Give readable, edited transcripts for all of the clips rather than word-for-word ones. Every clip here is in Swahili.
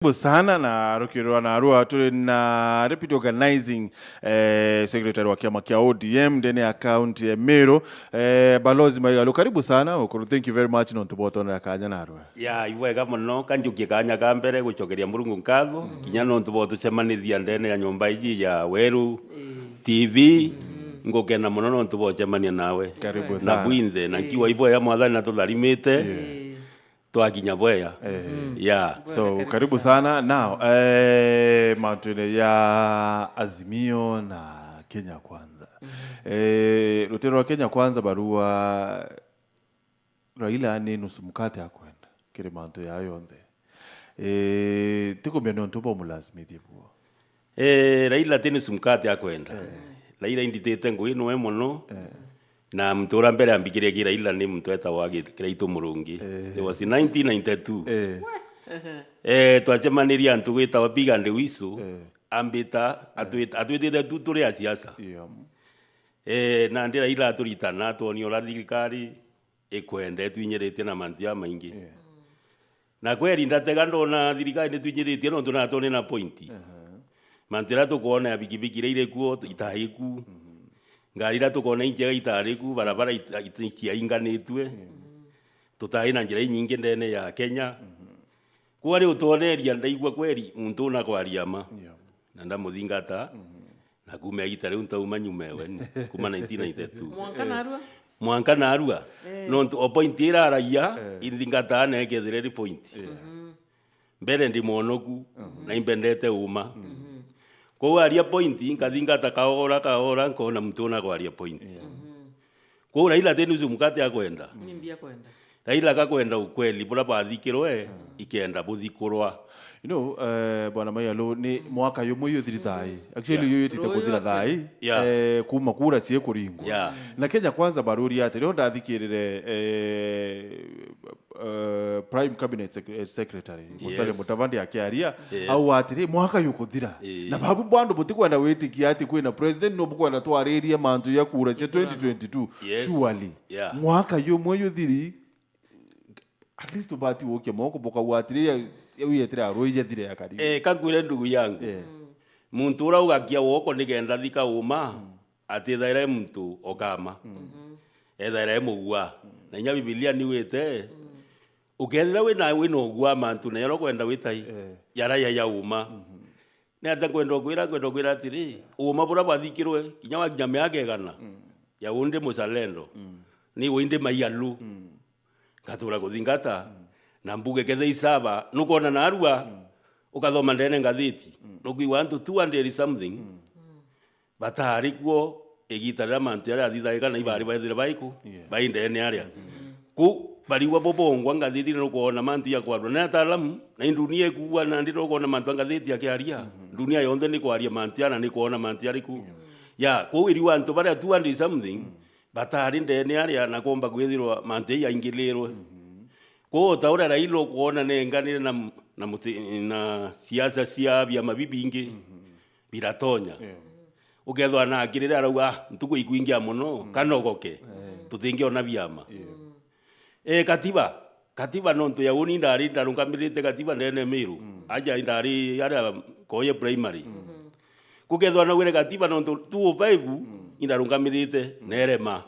Sana na rukirwa na arua tuli na Deputy Organizing Secretary wa kiama kia ODM ndene account ya MERU Balozi MAIGALU. Karibu sana ukuru, thank you very much no tuboto na kanya na arua ya iwega muno kanjukie kanya ka mbere gucokeria Murungu nkatho kinya no tuboto cemanithia ndene ya nyumba iji ya Weru TV ngokena muno no tuboto cemania nawe. Karibu sana na bwinthe na kiwa ibo ya mwathani na tutharimite twakinya bweya so karibu sana. Now matune ya Azimio na Kenya Kwanza rutero wa Kenya Kwanza barua Raila ni nusu mkate akwenda kile manto ya yonthe tiko mbeno ntupo mulazimithie buo Raila tini nusu mkate akwenda Raila inditete ngui no muno na mtura mbere ambikirie ki Raila ni mtu etawagi Kiraito Murungi it was in 1992 twacemaniria antu gwitawa Big and Wisu ambita atwitite tu turi a siasa na ndira Raila aturitana tuonio la thirikari ikwende twinyiritie na mantia maingi na kweri ndatega ndona thirikari ni twinyiritie no tunatone na pointi mantira tukuona bigibigi ire kuo itahiku ngarira tukona injega itariku barabara ikiainganitwe tutahi na njira nyingi ndene ya Kenya kwari utoneria ndaigwa kweri muntu na kwariama na ndamuthingata na kume itare untauma nyumewe kuma 1992 mwanka na arua no point ira raia ithingata na ekethire point mbere ndi monoku na imbendete uma kwa aria point nkathingata kaora nkona mtuna kwa aria point kwa Raila tena uzu mkate akwenda nimbia kwenda Raila kakwenda ukweli bora bathikirwe ikenda buthikurwa bwana MAIGALU ni mwaka yumwe yo thirithai actually yo yitite kuthira thai kuma kura cie kuringwa na Kenya Kwanza baruri ati rio ndathikirire Prime Cabinet Secretary Musalia Mudavadi akiaria au atiri mwaka yukuthira na babu bwandu butikwenda witikia ati kwina president no bukwenda twaririe mantu ya kura cia 2022 surely mwaka yumwe yo thiri at least ubati woke moko boka watiri uyetira aroije thire ya karibu kakwire ndugu yangu muntu urauga kia woko nigenda thika uma ati thaire mtu okama ethaire mugwa na nya Biblia ni wete ukethira wina ugwa mantu na yaro kwenda witai yara ya uma ne ata kwenda kwira atiri uma bura bathikirwe kinya wa kinya yake gana ya unde muzalendo ni winde MAIGALU katura kuthingata na mbuge kethe isaba nukona na arua ukathoma ndene ngathiti nuki want to 200 something batari kuo igitara mantu ya thithaika na ibari baithire baiku bainde ne aria ku bariwa bobongwa ngathiti nukona mantu ya kwarwa na talamu na dunia kuwa na ndiro kona mantu ngathiti akiaria dunia yonthe ni kwaria mantu na ni kuona mantu ariku ku iri wantu bare 200 something batari ndene aria na komba gwithirwa mantu ya ingilirwe ko taura Raila kuona nenganire na siasa cia bya mabibingi biratonya ukethwa na akirira arauga ntuku ikuingia muno kanogoke tuthingi ona byama katiba nonto ya uni ndari ndarungamirite katiba ndene MERU aja ndari ara koye primary kugethwa na wire katiba nonto 205 indarungamirite nerema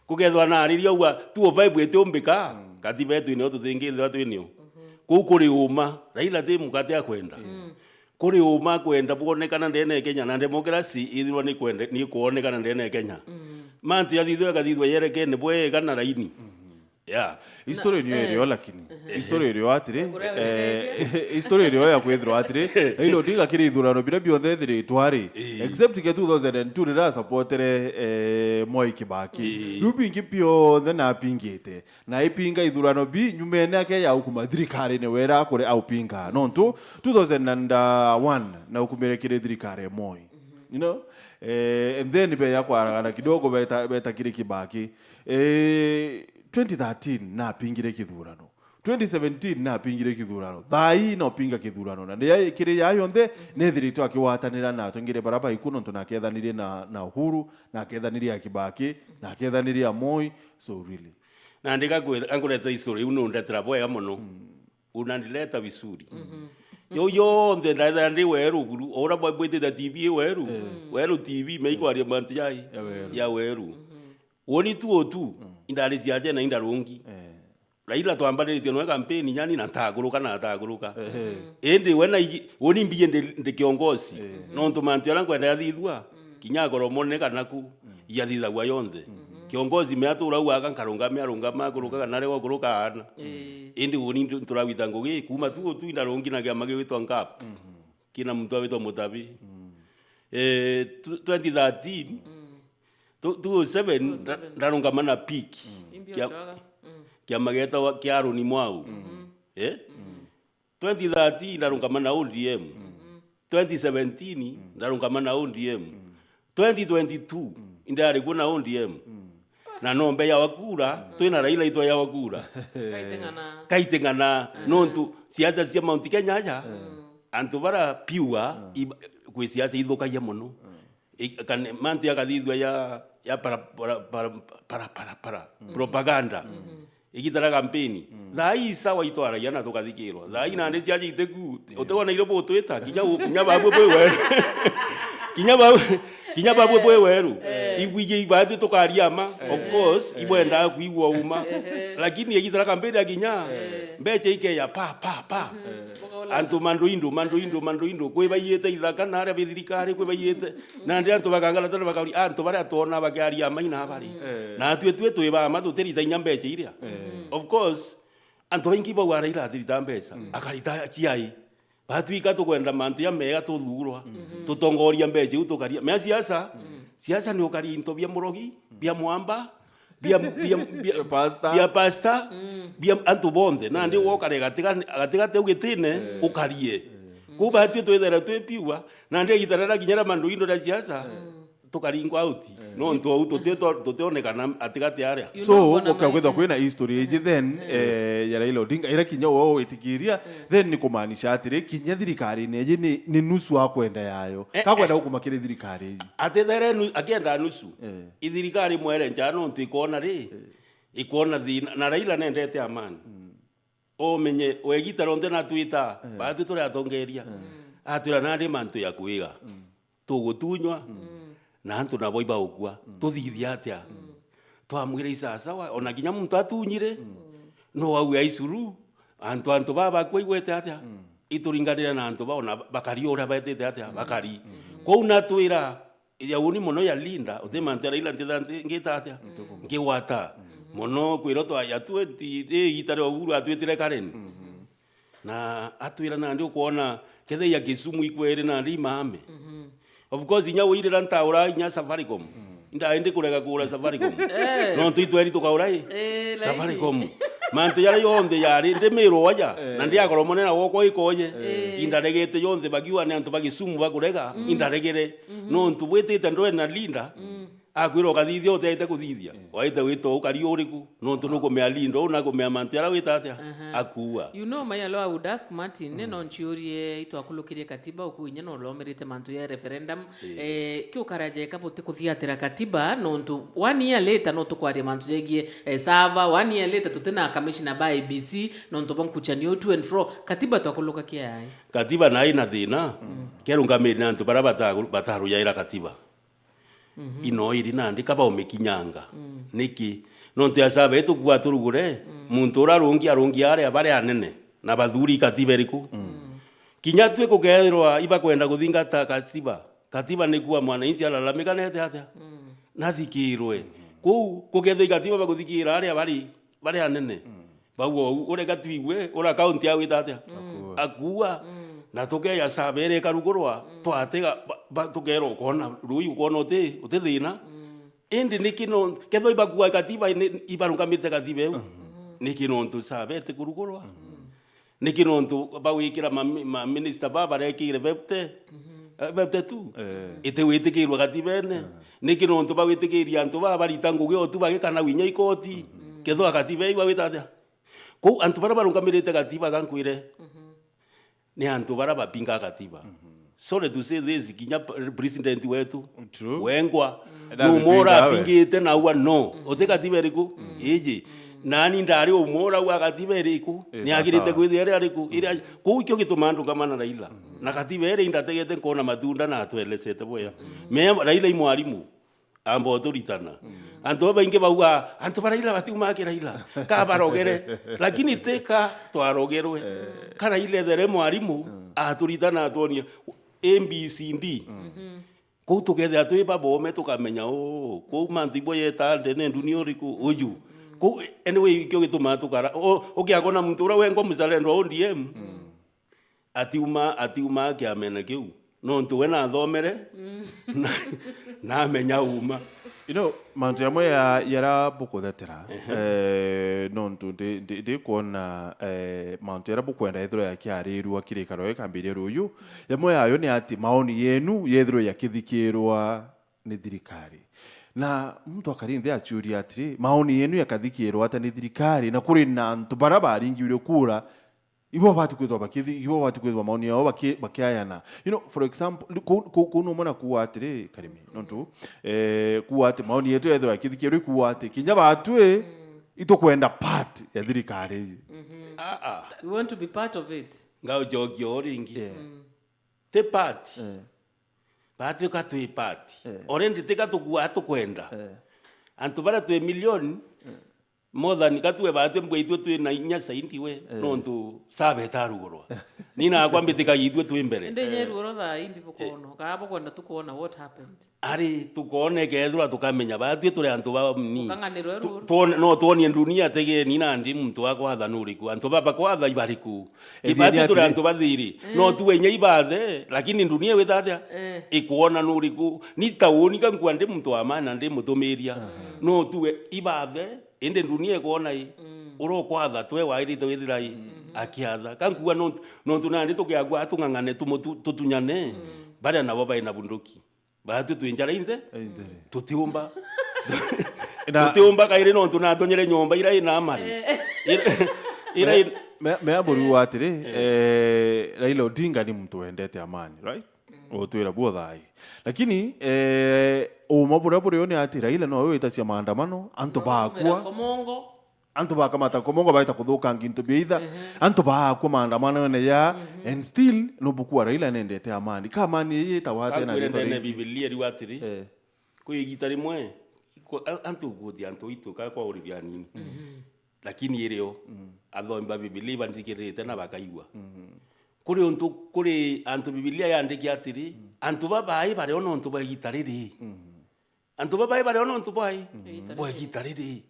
kugethwa na ariria uga 205 etumbika katiba yetu ni tuthingi watu inio kuri uma Raila te mukate akwenda kuri uma kwenda buonekana ndene Kenya na democracy ithirwa ni kwenda ni kuonekana ndene Kenya mantu ya thithwe kathithwe yereke ne bwe kana raini history ni ero lakini history ero atire history ero ya kwethro atire ilo diga kiri ithurano bira biothe thiri twari except ke 2002 rira supportere Moi Kibaki rubingi biothe na pingite na ipinga ithurano bi nyumene ake ya ukuma thirikari ne wera kure au pinga nontu 2001 na ukumire kire thirikari Moi and then be yakwaragana kidogo beta kire Kibaki 2013 na pingire kithurano 2017 na pingire kithurano thai no pinga kithurano na ya kire ya yonthe ne thirito akiwatanira na tongire baraba ikuno ntona kethanire na Uhuru na kethanire ya Kibaki na kethanire ya Moi so really na ndika angureta history uno ndetera bwega muno unanileta vizuri. Yo ndenda ndi weru guru ora bwete da TV weru. Weru TV meiko ari manti ya weru. Woni tu indari ziaje na indarungi. Raila twambare tino kampeni nyani na taguruka. Ende woni mbiye ndi kiongozi. No ntumanti yala kwenda yathithwa. Kinya goromone kanaku yathitha gwa yonthe. Kiongozi meatura uaga nkarunga maguruka na rewa guruka ana. Indi woni turawita ngugi kuma tu indarungi na kiama gitwa ngap. Kina mtu awitwa Mutabi. 2013 2007 ndarunga mana peak. Kiama geta kiaro ni mwau. 2013 ndarunga mana ODM. 2017 ndarunga mana ODM. 2022 indari kuna ODM. Na nombe ya wakura twina Raila itwa ya wakura kaitengana nontu siasa cia Mount Kenya aja antu bara piwa kwi siasa ithukagia muno kan mantu ya kathithwa ya para propaganda igitara kampeni thai sawa itwaragia na tukathikirwa thai na ndi jaji iteku utewona iro botwita kinya babu bwe weru kinya babu bwe weru igwije ibatu tukariama of course ibwenda kuigwa uma lakini igitara kampeni akinya mbeche ike ya pa antu manduindo kwe bayete ithaka na aria bithirikari kwe bayete na ndi antu bakangala tone bakauri antu baria tona bakiaria maina bari na twe twiba matuteri tainya mbeche iria of course antu baingi ba wara ira thirita mbeca akarita kiai batuika tukwenda mantu ya mega tuthurwa tutongoria mbeche utukaria me siasa ni ukari into bia murogi bia mwamba bia pasta bia antu bonde na ndi wokare gatigate ugitine ukarie kuba tu twethera twepiwa na ndi gitarara kinyara mandu indo da siasa tukaringwa out no nto tutionekana atigate aria so ukakwenda kwina history age then ya Raila Odinga ira kinya wao itikiria then ni kumaanisha atire kinya thirikari neje ni nusu wa kwenda yayo kakwenda hukumakire thirikari atethera akienda nusu ithirikari mwere njano ntikona ri ikona thina na Raila nendete amani o menye wegita ronde na Twitter batu tore atongeria atira na ndi mantu ya kuiga tugutunywa na antu na boiba ukua tuthithia atia twamwire sasa ona kinya muntu atunyire no au ya isuru antu baba kwigwete atia ituringanira na antu baona bakari ora betete atia bakari ko una twira ya uni mono ya linda utemantera ila ndithante ngita atia ngiwata mono kwiro twa ya 20 gitare oguru atwetire karen na atwira na ndi kuona kethe ya Kisumu ikwere na ndi mame of course inya wirira ntaura inya Safaricom ndaende kurega kura Safaricom no twitweri tukaurai Safaricom mantu yara yonde yari ndemero waja na ndi akoromone na woko ikoje indaregete yonde bagiwa ne antu bagisumu bakurega indaregere no ntubwetete ndwe na linda akwiro kathithia utete kuthithia waite wito ukari uriku no ntunuko mea lindo na ko mea mantiara witatia akua you know my law would ask Martin no nchiurie itu akulukirie katiba ukuinya no lomerite mantu ya referendum kyo karaje kapote kuthiatira katiba no ntu 1 year later no tukwaria mantu jegie sava 1 year later tutena commissioner by ABC no ntu bonkuchanio to and fro katiba twakuluka kiai katiba na ina thina kerungamiri na ntu bara bataru ya ira katiba ino iri nandi kaba omekinyanga niki nonte asabe tukwa turugure muntu arungi are abare anene na bathuri katiba riku kinya twe kugerwa iba kwenda kuthingata katiba nikuwa mwananchi alalamika nete atia nathikirwe kugethe katiba bakuthikira are bari anene bawo ore katwiwe ora county ya witatia akua na toke ya sabere karugurwa twatega tukero kona rui ukona utethina indi nikino ketho ibagua katiba ibarungamite katiba eu nikino ntu sabete kurugurwa nikino ntu bawikira ma minister baba rekire bepte tu ite witikirwa katiba ne nikino ntu bawitikiria ntu baba ritanguge otu bagikana winya ikoti ketho katiba iba witatia ko antu bara barungamirite katiba gankwire ni antu bara bapinga katiba sorry to say this kinya president wetu wengwa no mora pingite na uwa no ote katiba riku eje nani ndari umora wa katibere iku ni agirite kwithia ariku ira ku kyo gitumandu kama na Raila na katibere indategete kona matunda na atwelesete boya me Raila imwarimu ambo turitana anto bainge bauga anto Raila batiuma ke Raila ka barogere lakini teka twarogerwe kana ile dere mwarimu aturitana atonia MBCD ko tukethe atwe babome tukamenya ko mantibo yetande ne dunia riku uyu ko anyway kyo gituma tukara okiagona muntu ura wengo muzalendo ODM atiuma ke amena kiu no ntu wena thomere na menya uma mantu yamwe yara bukuthetera no ntu ndi kuona mantu yara bukwenda ithiro ya kiarirwa kirikaro ekambire ruyu yamwe yayo ni ati maoni yenu yethiro ya kithikirwa ni thirikari na mtu akarinthi aciuria atiri maoni yenu yakathikirwa ata ni thirikari na kuri na ntu bara baringiire kura ibo bati kwithwa maoni yao bakiayana for example kuno mona kuwa atiri karimi nontu kuwa ati maoni yetu yethira kithikirwa kuwa ati kinya batwe itokwenda part ya thirikari we want to be part of it ngao jogyo oringi te part bati ka tu part orendi teka tukua atukwenda antu bara 2 million more than katwe bate mbweitwe tu na inya saindi we nontu sabe tarugorwa nina akwambitika yitwe tu imbere ndenye rugoro tha imbi bukono kabo kwenda tukuona what happened ari tukone kethura tukamenya batwe turi antu ba ni kanganiro ruru tuonie dunia tege nina ndi muntu akwa thanuriku antu baba kwa tha ibariku kibati turi antu bathiri no tuwe nya ibathe lakini dunia wethatia ikuona nuriku ni tauni kankwa ndi muntu amana ndi mutumiria no tuwe ibathe ende dunia kuona hii uro kwatha twe wairite withirai akiatha kankuwa no tunandi tukiagwa atungangane tutunyane bari nabo baina bunduki batu twinjara inthe tutiumba kaire no tunatonyere nyomba ira ina mari ira me aburu atiri Raila Odinga ni mtu wendete amani right otwira bua thai lakini umabura yone ati Raila no wewe itasia maandamano anto bakwa komongo anto bakamata komongo baita kuthuka ngintu biitha anto bakwa maandamano ne ya and still no bukua Raila nendete amani kama amani yita wate na ne Biblia riwatiri kuigita rimwe anto gudi anto itu ka kwa uribia nini lakini ireo athomba Biblia bandikirite na bakaigwa kuri antu Biblia yandiki atiri antu babai bare ono antu bagitariri antu babai bare ono antu bai bagitariri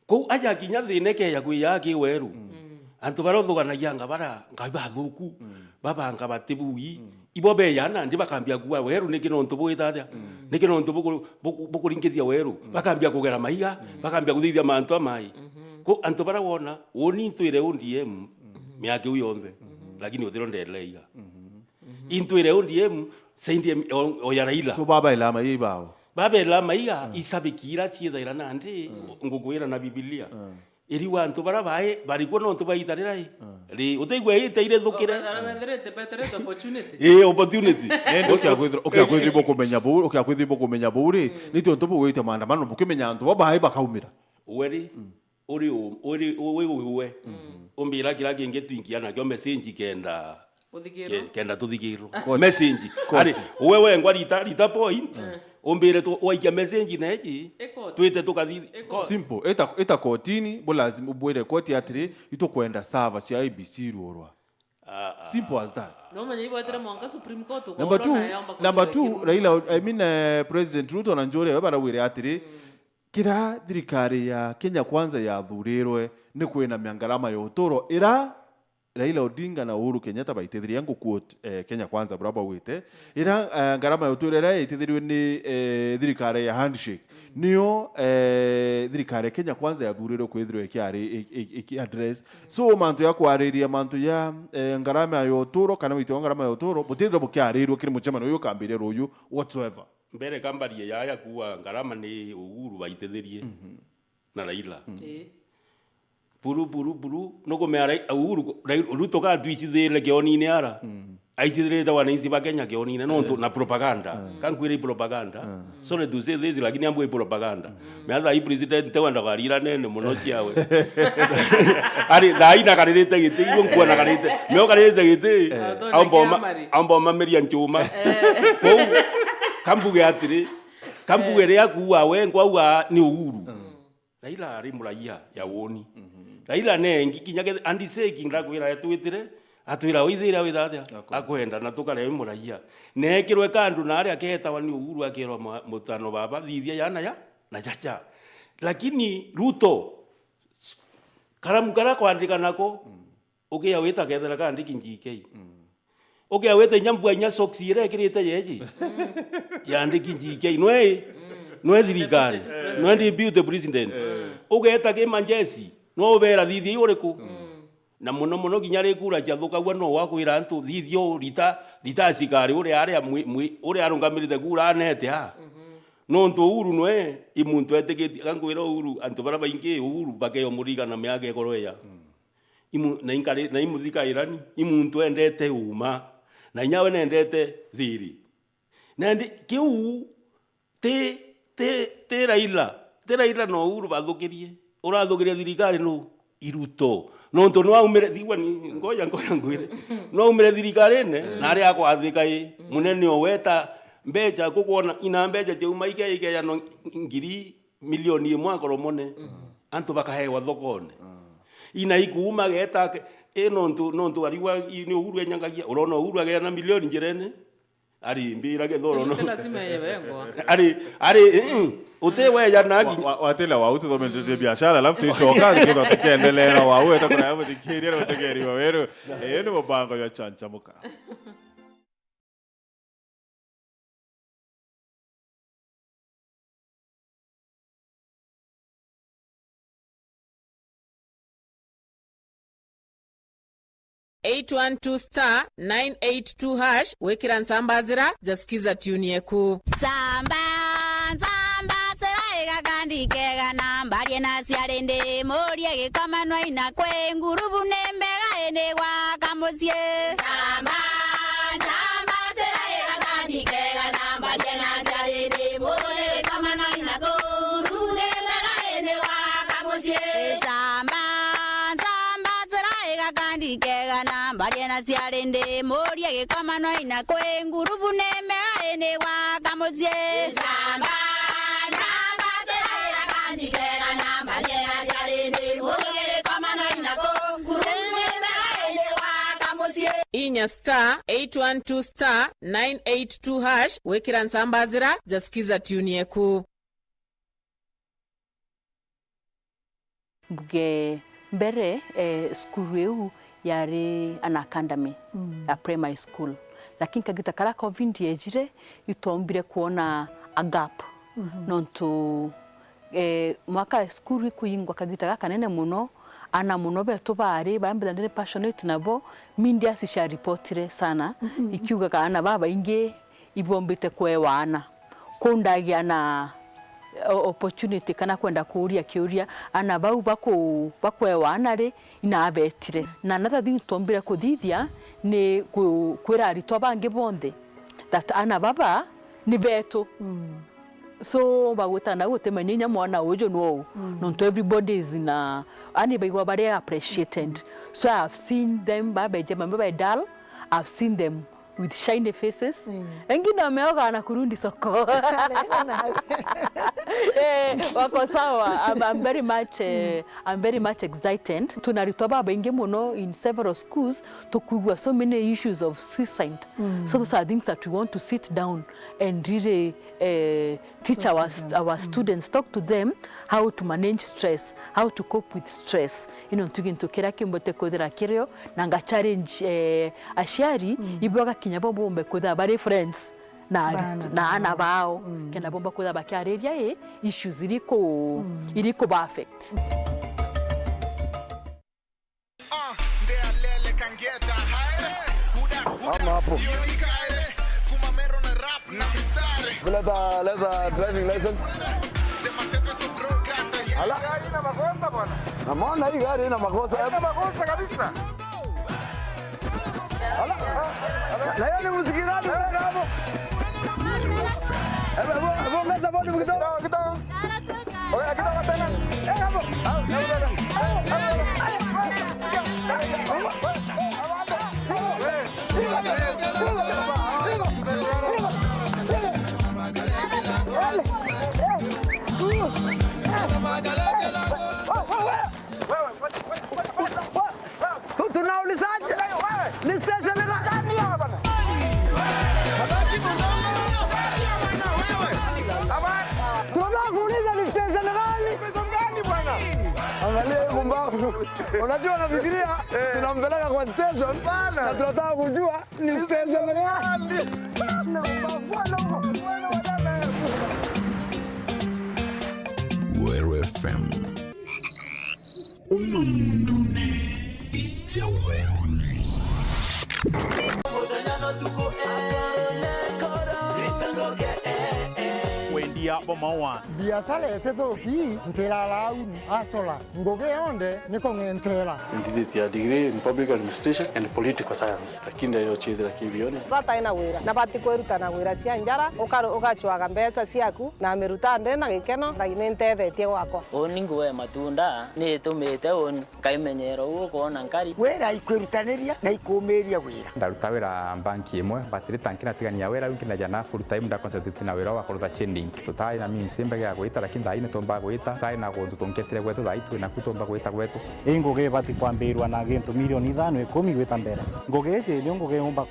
ko aja kinya thine ke ya kuya ki weru antu barothugana yanga bara ngaiba thuku baba ngaba tibugi ibo be yana ndi bakambia kuwa weru nikino ntu boitatia nikino ntu bukuringithia weru bakambia kugera maiga bakambia kuthithia mantu amai ko antu bara wona woni ntwire ODM miake uyonthe lakini uthiro ndeleiga intwire ODM sendi oya Raila so baba ila mai bao baba ila maiga isabikira chiethaira nandi ngukwira na Biblia iri wantu bara bae bari kono ntu baitarira ri uteigwe iteire thukire better opportunity opportunity okya kwithimbo kumenya buri nitio ntu bugwite maandamano bukimenya ntu babae bakaumira weri uri uwe umbira kila kinge twingiana kyo message kenda tuthikirwo message ari wewe ngwari rita point umbire tu waikia message neji twite tukathi simple eta kotini bo lazima ubwire koti atiri itokwenda server cia IBC ruorwa simple as that no manya ibwatira mwanga Supreme Court ko number 2 Raila President Ruto na Njore barawire atiri kira thirikari ya Kenya Kwanza ya thurirwe ni kwina miangarama ya uturo ira Raila Odinga na Uhuru Kenyatta baitithiria quote Kenya Kwanza braba wite ira ngarama ya uturo ira itithiriwe ni thirikari ya handshake niyo thirikari ya Kenya Kwanza ya thurirwe kwithirwe ki address so mantu ya kwariria mantu ya ngarama ya uturo kana wite ngarama ya uturo butithiro bukiarirwe kiri muchemano uyu kambire ruyu whatsoever mbere kambarie yaya kuwa ngarama ni Uhuru baitithirie na Raila buru no ko mera Uhuru Ruto ka twitithire kioni ni ara aitithirite wananchi ba Kenya kionine no na propaganda kankwire propaganda so le tuze thezi lakini ambo propaganda meatha i president wenda garira nene muno ciawe ari daina karirite giti igo nkuona karirite meo karirite giti ambo mameria nchuma kambuge atiri kambuge ria kuwa we ngwa ni uhuru Raila ari muraia ya woni Raila nengi kinyage andiseki ndakwira yatwitire atwira withira withathia akwenda na tukare muraia nekirwe kandu na ari akehetawa ni uhuru akirwa mutano baba thithia yana ya na chacha lakini Ruto karamukara kwandika nako ugia wita kethera kandiki njike ugia wita nyambua nya socks ire kirite yeji yandiki njike no thirikari no deputy president ugeta ke manjesi no bera thithia uriku na muno ginyare kura jathukagwa no wakwira antu thithio rita sikari uri uri arungamirite kura nete ha no ntu uhuru noe imuntu eteketi kankwira uhuru antu bara baingi uhuru bakeyo muriga na miage koroya na inkari na imuzika irani imuntu endete uma na nyawe nendete thiri nandi kiu te Raila no uhuru bathukirie urathukiria thirikari no iruto no ntu no aumire thigwa ni ngoja ngwire no aumire thirikari ne na ari akwathika munene oweta mbeja kukuona ina mbeja je umaike ya no ngiri milioni imwe akoromone antu bakahewa thokone ina ikuuma geta no ntu ariwa ni uhuru enyangagia urona uhuru agea na milioni njirene ari mbira ke thoro no lazima yebengo ari utewe ya nagi watela wa utu thomete biashara alafu tichoka kitu tukiendelea wa wewe takuna hapo tikiria na utegeri wa wewe ni mabango ya chanchamuka *812*982# wekira nsambazira jasikiza tune yeku samba sera gandikega namba riena ciarende morie gikamanwa ina kwe ngurubu nembega ene gwa kamucie samba sera gandikega namba riena ciarende morie gikamanwa ina kwe ngurubu nembega ene gwa kamucie samba sera gandikega namba riena ciarende morie gikamanwa ina kwe ngurubu nembega ene gwa kamucie samba inya *812*982# wekira nsambazira jasikiza tune yeku buge mbere skuru eu yari an academy a primary school lakini kagita kala covid yejire itombire kuona a gap nonto mwaka skuru kuyingwa kagita gakanene muno ana muno beto bari barambira passionate nabo mindia sisha reportire sana ikiuga kana baba inge ibombite kwewana kundagia na opportunity kana kwenda kuria kiuria ana bau bakwewana ri ina abetire na nata thing tombire kuthithia ni kwira arito bange bonde that ana baba ni beto so bagutana gutemanya mwana ujo no not everybody is na ani baigwa very appreciated so I have seen them babeje mambe dal I've seen them with shiny faces engine ameoga na kurundi soko wako sawa I'm very much excited tunaritoa baba inge muno in several schools to kugwa so many issues of suicide so those are things that we want to sit down and really teach our students, talk to them how to manage stress, how to cope with stress tukira kimbote kodera kiryo nanga challenge ashari ibwaga kinyabo bombe koda bari friends na ana bao kena bomba koda bakiareria issues iriko affect hapo leta driving license. Ala, gari ina makosa bwana. Naona hii gari ina makosa. Ina makosa kabisa. Ala, hiyo ni muziki gani weka hapo? Hebu ongeza volume kidogo. Oya kidogo tena. Hapo. Tunaulizaje? Ni station gani hapa? Tunakuuliza ni station gani? Gani bwana? Angalia hiyo mbavu. Unajua nafikiria tunampeleka kwa station na tunataka kujua ni station gani. Meru FM. Unundune itaweruni. Wendia bomawa. Biasale teto ki ntela launi asola ngoge onde niko ngentela. Ndidi ya degree in public administration and political science. Lakini ndio chedera kibione. Bata ina wira. Na bati kweruta na wira cia njara ukachwaga mbeca ciaku na miruta ndena gikeno na inentethetie gwakwa. Oni nguwe matunda ni tumite on kaimenyero ukona nkari. Wera ikwirutaniria na ikumiria wira. Ndaruta wira banki imwe batirita nkina tigania wira wikina jana full time nda concentrate na wira wa kuruta chending. Tutai na mimi simba ya kuita lakini ndaine tomba kuita tai na kundu tonketire kwetu daitu na kutomba kuita kwetu. Nguge bati kwambirwa na gintu milioni 5 10 gwita mbere. Nguge je ndio nguge umba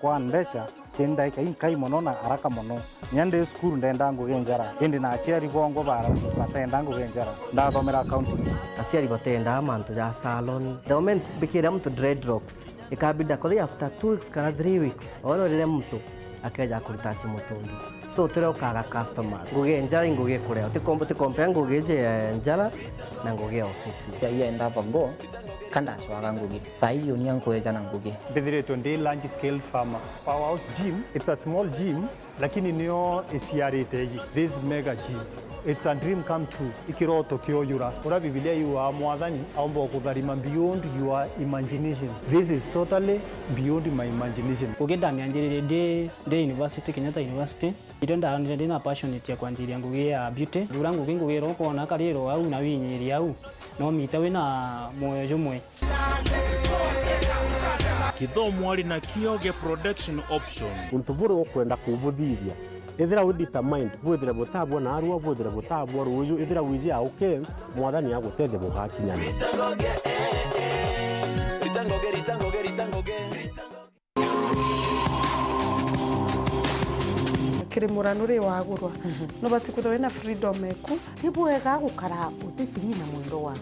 kwa ndecha kenda kai mono na haraka mono. Nyande school ndenda nguge njara. Indi na aciari bongo bara batenda nguge njara. Ndathomera accounting. Aciari batenda amantu ya salon. The moment bikira mtu dreadlocks. Ikabida kwa after 2 weeks kana 3 weeks. Oro lile mtu akaja kulitachi mutundu. So tero kaga customer. Nguge njara nguge kure. Uti compare nguge je njara na nguge office. Ya enda bago kanda swaga nguge. Tai yoni ankoeja na nguge. Bedire tonde large scale farmer. Powerhouse gym, it's a small gym lakini niyo isiariteji. This mega gym. It's a dream come true. Ikiroto kioyura. Ora Biblia you are mwathani aomba kutharima beyond your imagination. This is totally beyond my imagination. Ugenda mianjirire de university Kenyatta University. Idonda ndi na passionate ya kwanjiria nguge ya beauty. Dura nguge ro kona kariro au na winyiri au. No mitawe na moyo jomwe. Kithomo ali na kioge production option. Untuburu kwenda kubuthithia. Ethira we determined vuthira butabwo na arua vuthira butabwo ruju ethira wiji auke mwathani agutete mugakinyana. Kirimurano wagurwa no batikuthwe na freedom eku tibwega gukara uti free na mwendo wa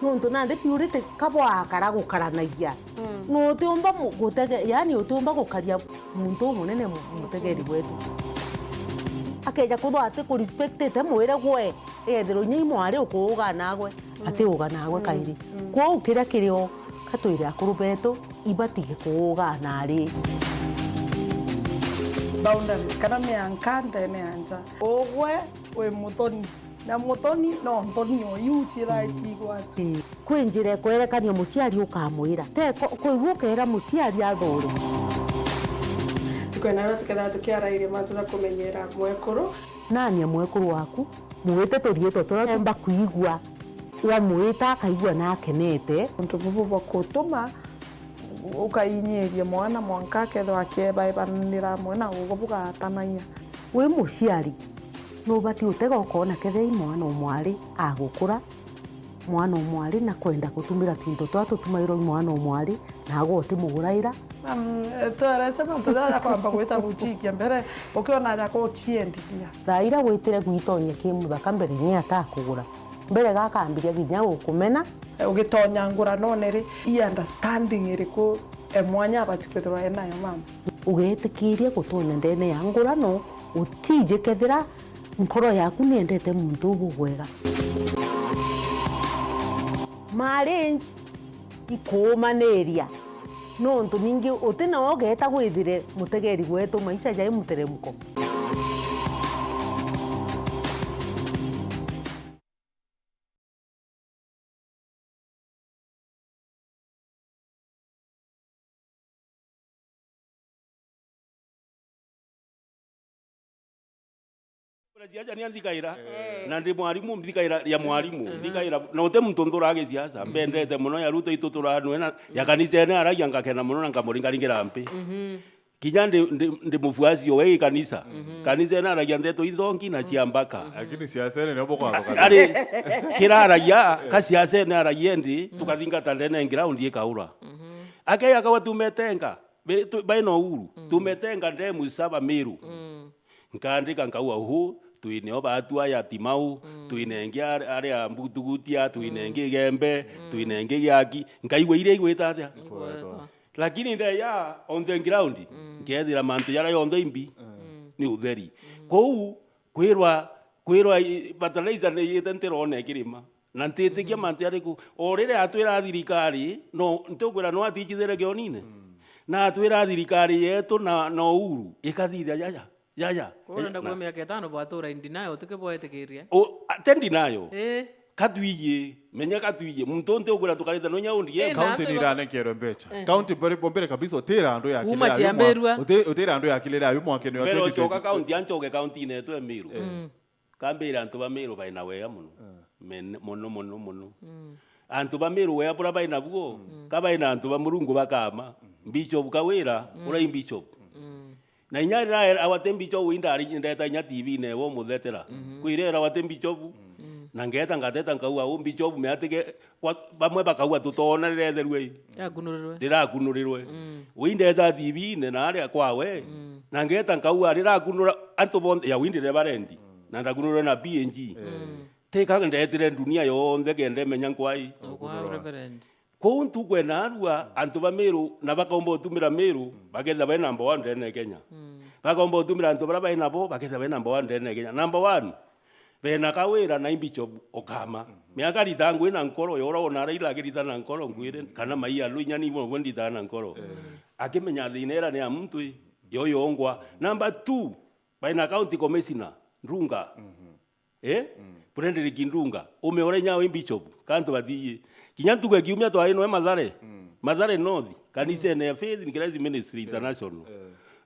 nonto nande piurite kabwa akara gukaranagia no utiumba gutege yani utiumba gukaria muntu munene mutegeri wetu akeja kuthwa ati ku respectete mwire gwe ethiro nyi mwari ukuga nagwe ati uga nagwe kairi kwa ukira kirio katwire akuru betu ibatige kuga nari boundaries kana mianka ndene anja ogwe we muthoni na muthoni no nthoni o yuchira chigwa kwinjire kwerekania muciari ukamwira te kuigukera muciari athore kwena tuketha tukiaraire matuna kumenyera mwekuru nani mwekuru waku muwite turieto turemba kuigwa wa muita akaigwa na akenete untu bubu bakutuma ukainyeria mwana mwanka ketho akieba ibanira mwana ugobuga tananya we muciari no bati utega ukona kethe mwana umwari agukura mwana umwari na kwenda gutumira twinto twatu tumairo mwana umwari na agote muguraira tuarasema tudara kwamba gwita buchikia mbere ukiona yako chiendia thaira gwitire gwitonya kimuthaka mbere ni atakugura mbere gakambiria ginya gukumena ugitonya ngura none ri I understanding iriku mwanya abatikethwa enayo mama ugetikiria gutonya ndene ya ngura no utije kethira nkoro yaku niendete muntu bugwega marriage ikumaneria nontu ningi utina ogeta gwithire mutegeri gwetu maisha jai muteremko Ciaca ni athikaira na ndi mwarimu mthikaira ya mwarimu thikaira na ute muntu ndurage ciaca mbendete muno ya ruto itu turanwe na ya kanitha ne aragia ngakena muno na ngamuringaringira mpi kinya ndi mufuasi we kanisa kanitha ne aragia ndeto ithongi na ciambaka lakini ciaca ne boko ari kiraragia ka ciaca ne aragia ndi tukathinga tandene ground ikaura ake akawa tumetenga baino uru tumetenga ndemu saba Meru nkandika nkaua hu tuine obatu aya timau tuinenge aria mbutugutia tuinenge gembe tuinenge yaki nkaigwe ire igweta atia lakini nda ya on the ground ngethira mantu yara yonthe imbi ni utheri kou kwirwa fertilizer ne yitenterone kirima na ntitikia mantu yariku orire atwira thirikari no ntukwira no atichithere kionine na atwira thirikari yetu na uru ikathithia yaya Kora kwa miaka 5 bwatura indinayo tukeboetekeria atendi nayo katwiye menya katwiye muntu nte ukura tukaleta no nyaundi ye county ni rane kero mbecha county bari bombere kabisa otera ando ya kile otera ando ya kile ya mwaka ni pero choka county anchoke county ne to Meru kambira antu ba Meru baina wea muno antu ba Meru wea pura baina bugo kabaina antu ba murungu bakama bishop kawira ura bishop na inyara awatembi cho winda ari ndeta nya TV ne wo muthetera kwirera awatembi cho na ngeta ngateta ngau umbi cho meatike bamwe bakauwa tutona retherwe ya gunurirwe ndira gunurirwe windeta TV ne na ari kwawe na ngeta ngau ari ra gunura antu bonde ya windire barendi na ndagunura na PNG teka ndetire dunia yonthe gende menya kwai reverend Kuntu kwena arua antu ba Meru na bakomba utumira Meru bagetha ba number 1 ndene Kenya. Bakomba utumira antu bara ba nabo bagetha ba number 1 ndene Kenya. Number 1 bena kawira na imbicho okama. Miaka ritangu ina nkoro yora ona raila girita na nkoro ngwire kana maia lunya ni mo ndita na nkoro. Akimenya thinera ne amuntu yoyo ongwa. Number 2 baina county commissioner Ndunga. Brenda Kindunga umeore nyao imbicho kantu bathiye kinyantu gwe kiumia twari no Mathare North kanitha ne Faith in Christ Ministry International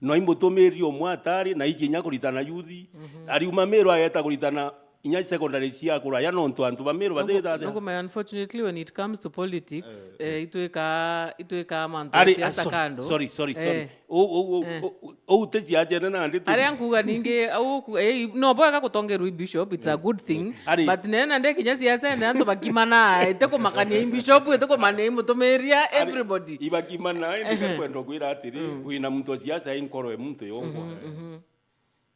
no imbutumirio mwatari na ikinya kuritana yuthi ari uma Meru ayeta kuritana inya secondary cia kura ya nonto antu ba Meru bateta no unfortunately when it comes to politics itueka mantu siasa kando sorry uteti ajena na ndi ari ankuga ninge au no boya kutongerwa bishop it's a good thing but nena nde kinya siasa ne antu bakimana eteko makania bishop eteko mane mutomeria everybody ibakimana ndi kwendo kwira atiri kuina mtu siasa inkoro muntu yongwa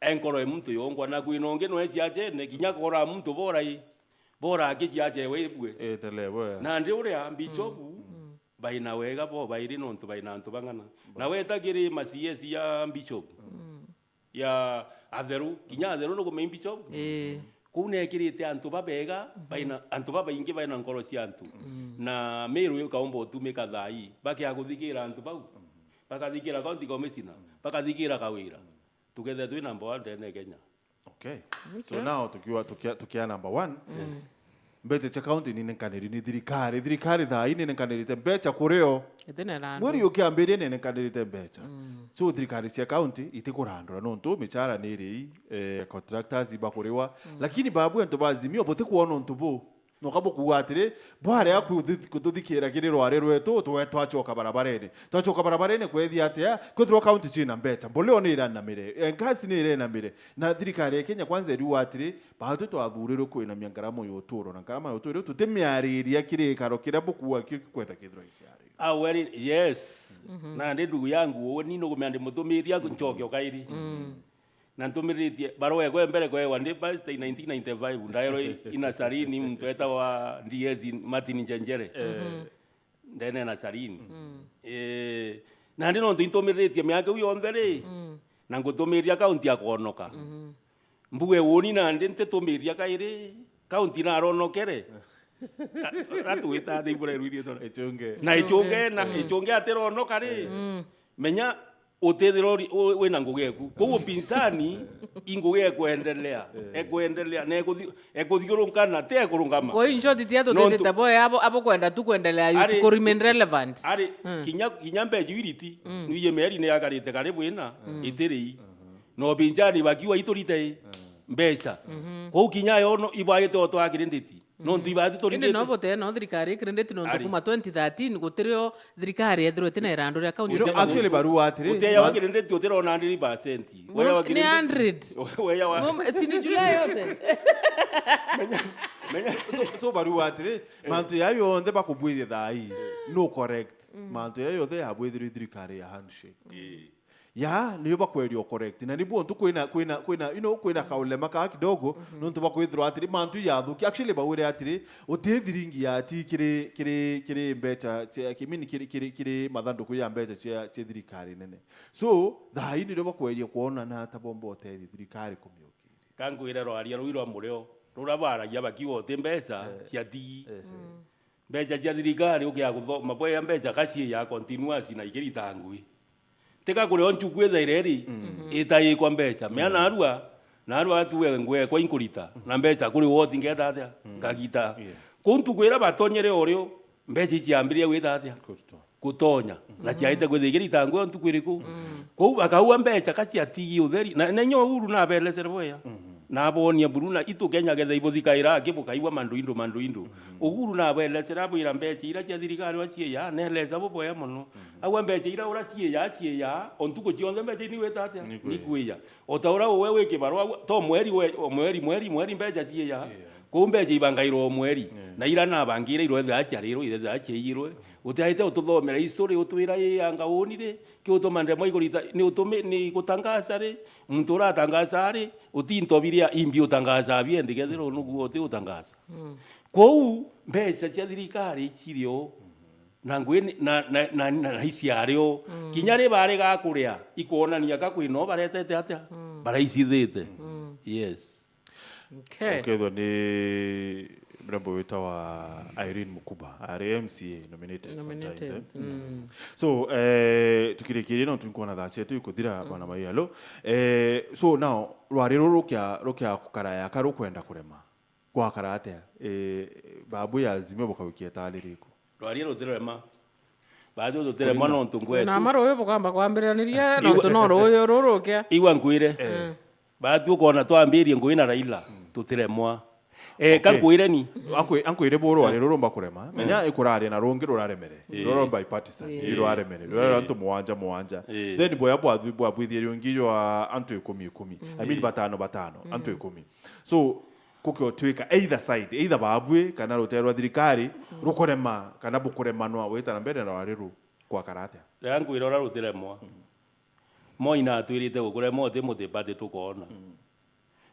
enkoro muntu yongwa na kuinonge no siasa ne kinya kora muntu bora akijaje webwe etelewe na ndi uri bishop baina wega bo bairi nontu baina antu bangana na weta kiri masiesi ya bishop ya atheru kinya atheru no kuma bishop kune kirite antu babega baina antu babaingi baina nkoro cia antu na Meru yokaomba utumika thai baki akuthikira antu bau bakathikira county commissioner bakathikira kawira together twi number 1 ndene Kenya. Okay. So now tukia number 1 mbecha cha county ni nenkaneri ni thirikari thai ni nenkaneri mbecha kureo mweri ukiambirie ni nenkaneri mbecha so thirikari cia county itikurandura nontu michara ni ri contractors ibakuriwa lakini babu ento bazimio bote kuona ntubu no kabo kuatire bware akuthikira kiriro are rwetu twachoka barabarene kwethia atia kwithirwa county china mbecha mboleo ni ira na mire ngasi ni ira na mire na thirikari ya Kenya kwanza ri watire bahatu twathurirwo kwina miangaramo yoturo na ngarama yoturo tutemiariria kirikaro kira bukuwa kikwenda kithirwa ikiari well yes na ndi ndugu yangu ni no kumya ndi mutumiria nchoke okairi na ntumiritie barua kwa mbere kwa wande by 1995 ndairo ina sarini mtu eta wa ndiezi Martin Njenjere ndene na sarini na ndi no ntumiritie miaka uyo ndere na ngutumiria county akonoka mbuwe woni na ndi ntumiria kaire county na ronokere atuita ndi bure ruirie to ichunge ateronoka ri menya utethirori wena ngugeku kuo pinsani inguge kuendelea na ekuthiurungana te ekurungama ko in short tiato tete boy abo kwenda tu kuendelea you to remain relevant ari kinya mbeju iriti niye meri ne yakarite karibu ina itiri no pinjani bakiwa iturite mbeca kou kinya yo ibagite o twakirinditi no ntibati to inde no bote no thirikari credit no kuma 2013 gutirio thirikari ethirwe tina irando ria county actually barua atiri uteya wa credit utira ona 100% weya wa ni 100 weya wa sini July yote so barua atiri mantu ya yonde bakubwithia thai no correct mantu ya yothe yabwithiri thirikari ya handshake ya niyo bakwerio correct na nibo ntu kwina kwina kaulema ka kidogo no ntu bakwithirwa atiri mantu yathuki actually bawire atiri utithiringi ya ati kiri mbeca kimini kiri mathanduku ya mbeca cia thirikari nene so thai niyo bakwerio kuona na tabombo utethi thirikari kumyukiri kangwire rwaria rwirwa mureo rurabaragia bakiwa uti mbeca cia tigi mbeca cia thirikari ukia guthoma boya mbeca kacie ya continuous na ikirita ngui teka kure onchu kwethaire ri itai kwa mbeca mea narua tuwe ngwe kwa inkurita na mbeca kuri woti ngeta atia ngagita kuntu kwira batonyere orio mbeca ikiambiria gwita atia kutonya na kiaite gwithigirita ngwe ontu kwiriku kou akaua mbeca kacia tigi utheri na nyo uru na belesere boya na bonia buruna itu Kenya getha ibuthikaira akibukaigwa mandu uguru na belesere abwira mbeca ira cia thirikari wacie ya neleza boya muno agwa mbeca ira uracie ya ontuko cionthe mbeca ni weta atia ni kuya otaura wewe wikibarwa to mweri mbeca cie ya ko mbeca ibangairwo mweri na ira na bangire irwe thachiariro ire thachiirwe utaite ututhomera history utwira yanga wonire ki utomande moigorita ni utome ni gutangaza ri mtu ratangaza ri utintobiria imbi utangaza bie ndigethero nugu uti utangaza kou mbeca cia thirikari kirio na ngwe na hiciario kinyari bare ga kuria ikuonania ka kwino baretete atia baraicithite yes okay ni mrembo wita wa Irene Mukuba RMCA nominated. So tukirikiria no tunkona thache tu ikuthira bana Maigalu so now rwariro rukia kukaraya karukwenda kurema kwa karate babu ya zime bokawikia taliriku rwariro tirema bado tutirema no tungwe na maro yo bokamba kwambiraniria no tunoro yo rurukia iwa ngwire bado kona twambirie ngwina Raila tutiremwa kankwire ni ankwire boro ari rurumba kurema menya ikuraria na rungi ruraremere rurumba bipartisan irwaremere rura antu muwanja then boya bwithie rungi wa antu 10 I mean batano antu 10 so kukyo twika either babwe kana ruterwa thirikari rukurema kana bukuremanwa wita na mbere na wariru kwa karate yankwire ora rutiremwa moina twirite gukuremwa te mutipate tukona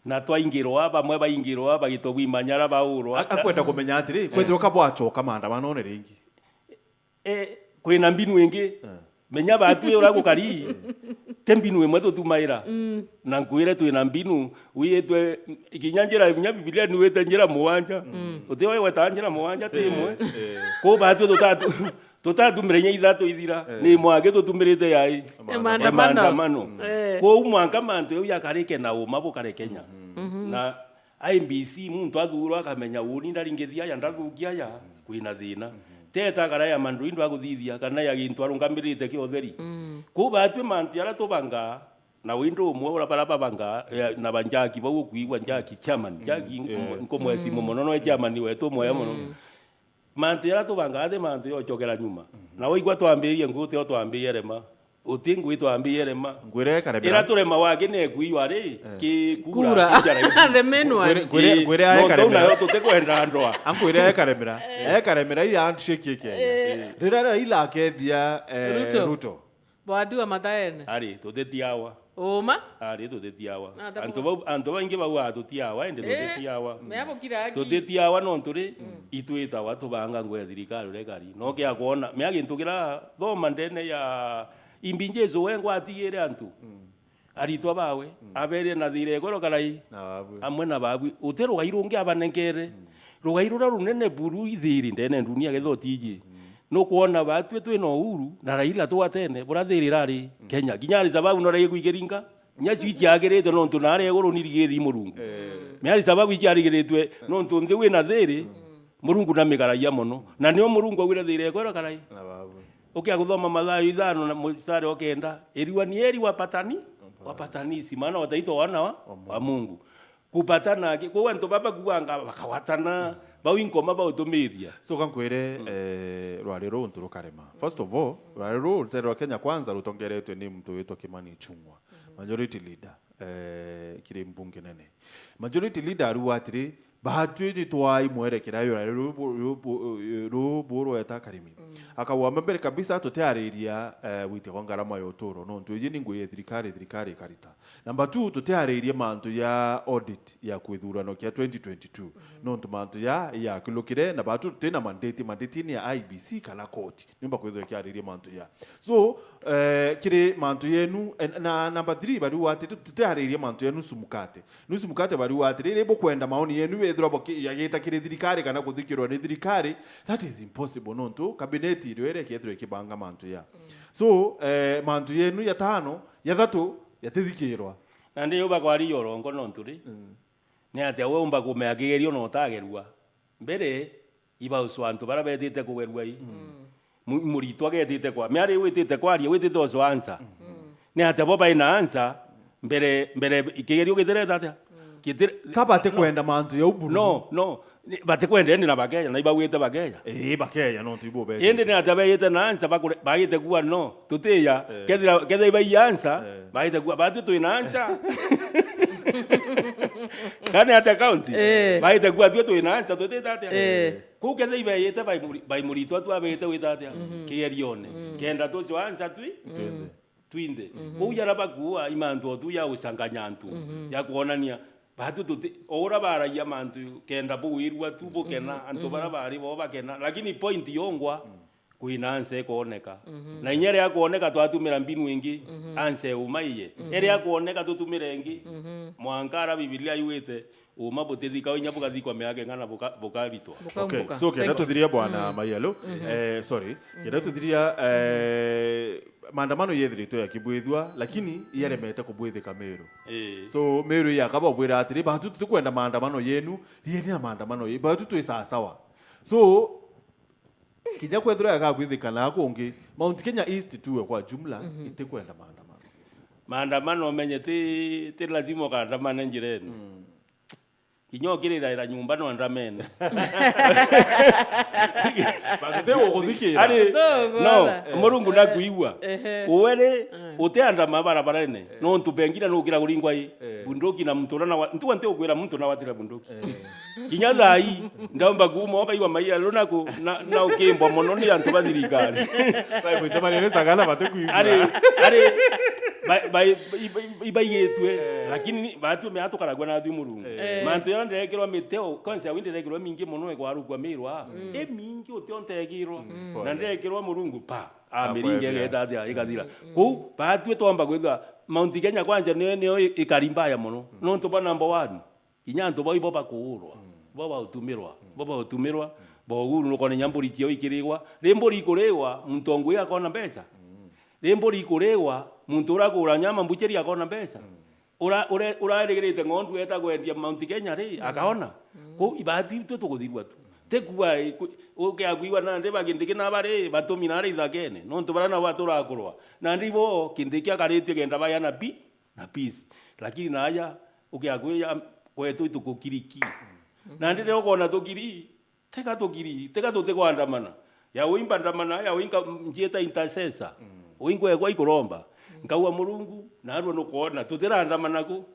na twaingirwa bamwe baingirwa bagitogwi manyara baurwa akwenda kumenya atiri kwethiro kabo acoka maandamano ne ringi kwina mbinu ingi menya batwe ura gukari tembinu imwe tutumaira na nkwire twina mbinu wiyetwe ikinyanjira inya Biblia ni wete njira muwanja utiwe wetanjira muwanja timwe ko batwe tutatu mrenya ithatu ithira ni mwage tutumirite yai maandamano ko umwanga mantu yo yakarike na umabo kare Kenya na IBC muntu athurwa akamenya uni ndaringithia ya ndathukia ya kwina thina teta garaya mandu indu aguthithia kana ya gintu arungamirite kiotheri ko batwe mantu ara tubanga na windu umwe ura baraba banga na banjaki bagu kuigwa njaki chairman njaki nkomwesi mumono no chairman wetu moya muno mantu ara tubanga ade mantu yo chokera nyuma na woigwa twambirie ngute o twambirie rema utingu twambirie rema ngwire karemera ira turema wage ne kuiwa ri ki kura the main one ngwire aye karemera no tutekwenda ndoa ankwire aye karemera ira handshake yake rira ila kethia Ruto bwadu amataene ari tutetiawa Oma? Ari tutetiawa. Anto bangi bawa tutiawa ende tutetiawa. Meabo kiraki. Tutetiawa no nturi itwita watu banga ngwe thirikari rekari. No kya kuona meagi ntugira thoma ndene ya imbinjezo wengo atigire antu. Ari twa bawe abere na thire goro karai. Amwe na babu utero gairungi abanenkere. Rugairura runene buru ithiri ndene dunia gethotiji. No kuona batwe twino uhuru na Raila twatene burathirira ri Kenya ginyari sababu no raigu igeringa nyaci kiagirite no ntunare egoro nirigiri murungu meari sababu ikiarigiritwe no ntunthi wina thiri murungu na migaraia muno na nio murungu agwire thiri egoro karai na babu ukia guthoma mathayo ithano na mustari okenda eriwa ni eri wapatani wapatanisi maana wataitwa wana wa Mungu kupatana kwa nto baba kuanga bakawatana bawinko utumiria so kankwire rwarero nturukarema first of all rwarero rutero Kenya kwanza rutongeretwe ni mtu witwa Kimani Ichung'wa majority leader kiri mbunge nene majority leader aruatiri bahatwiji twai mwerekerayo ruburo etakarimi akawa mbere kabisa tuteareria wite kongarama yotoro no ntwiji ninguye thirikari karita number 2 tuteareria mantu ya audit ya kwithurano kia 2022 no mantu ya kulukire na batu tena mandate ni ya IBC kana court nimba kwithura kiareria mantu ya so kire mantu yenu na number 3 bari wati tuteareria mantu yenu sumukate bari wati rebo kwenda maoni yenu wethura yagita kire thirikari kana kuthikirwa ni thirikari that is impossible no ntu cabinet irwere kethwe kibanga mantu ya so mantu yenu ya tano ya thatu yatithikirwa na ndi uba kwari yorongo no nturi ni ati we umba kumeakigerio no tagerua mbere iba uswantu bara betite kugerua i murito agetite kwa miari witite kwaria witite oswanza ni ati boba ina ansa mbere ikigerio gitereta atia kabate kwenda mantu ya uburu no bate kwenda ni na bakeya na iba wite bakeya bakeya no tibo be ende ni atabe yete na ansa bagite kuwa no tuteya kedira iba yansa bagite kuwa batu tu ina ansa kana ata county bagite kuwa tu ina ansa tuteta atia ku kedira iba yete bai murito tu abete wita atia kiyerione kenda tu ansa twinde kuja na bagua imanto tu ya usanganyantu ya kuonania batu tuti ora bara ya mantu kenda buirwa tu bokena anto bara bari bo bakena lakini point yongwa kuinanse kuoneka na inyere ya kuoneka twatumira mbinu ingi anse umaiye ere ya kuoneka tutumire ingi mwankara Biblia yuite uma botethika onya bugathikwa meage ngana bokaritwa okay so kenda tuthiria bwana Maigalu sorry kenda tuthiria maandamano yethirito ya kibwithwa lakini yaremete kubwithika Meru so Meru yakaba bwira atiri batu tukwenda maandamano yenu yeni na maandamano ye batu tu sawa so kija kwethira yakabwithika na kungi Mount Kenya East tu kwa jumla itekwenda maandamano menye ti lazima kaandamana njireni kinyo kirira nyumba no andamene bagite uguthikira no murungu nakuigwa uwere uteanda mabarabara ine no ntupengira no kira kuringwa i bunduki na mtu na ntu ante ukwira mtu na watira bunduki kinya thai ndamba kuma okaigwa Maigalu nako na ukimbo mono ni antu bathirikari bai mwisa mali sagala batekuigwa are iba yetwe lakini batu me atukaragwa na thu murungu mantu yonde ekirwa miteo konse winde ekirwa mingi mono ekwarugwa mirwa mingi utionte ekirwa na ndekirwa murungu pa miringe getatia ikathira ku batu tomba kwitha Mount Kenya kwanja nio ikarimbaya mono no ntoba number 1 inyanto bo iboba kuurwa boba utumirwa boguru no kone nyamburi kio ikirigwa rimburi kurewa mtongu yakona mbeca rimburi kurewa muntu uragura nyama mbucheri akona mbeca uraregerete ngondu eta kwendia Mount Kenya ri akaona ko ibati tu tuguthirwa tu tekua ukiagwiwa na ndeba kindiki na bare batumina ri ithakene no ntubara na batura kurwa na ndibo kindiki akarite kenda baya na peace lakini naja ukiagwiya kwetu tukukiriki na ndire ukona tukiri teka tutekwandamana ya uimba ndamana ya uinga njieta intercessor uingwe kwa ikuromba ngauwa murungu na arwo no kuona tutirandamana ku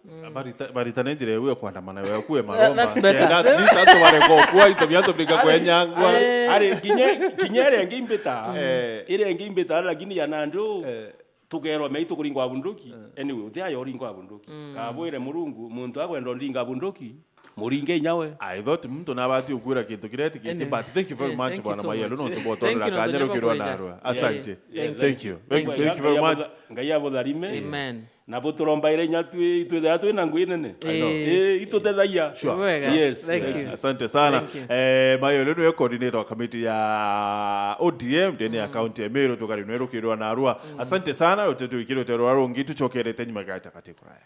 baritane njire yewe kwandamana yewe kuwe maromba ngenda ni santo bareko kwa itobiato bika kwenyangwa ari kinyere ngimbeta ire ngimbeta lakini ya nando tugerwa meitu kuringwa bunduki anyway utia yo ringwa bunduki kabwire murungu muntu akwenda ndinga bunduki muringe nyawe I thought mtu na bati ukura kintu kireti kiti but thank you very much bwana Maigalu no tubotorera kanya rukirwa narwa asante thank you very much ngaya bodharime amen na botoromba ile nyatu itwe na ngwinene itutethaia yes asante sana Maigalu no coordinator wa committee ya ODM ndene ya county ya Meru tukari nwerukirwa narwa asante sana utetu ikiro terwa rungi tuchokerete nyuma gata katikura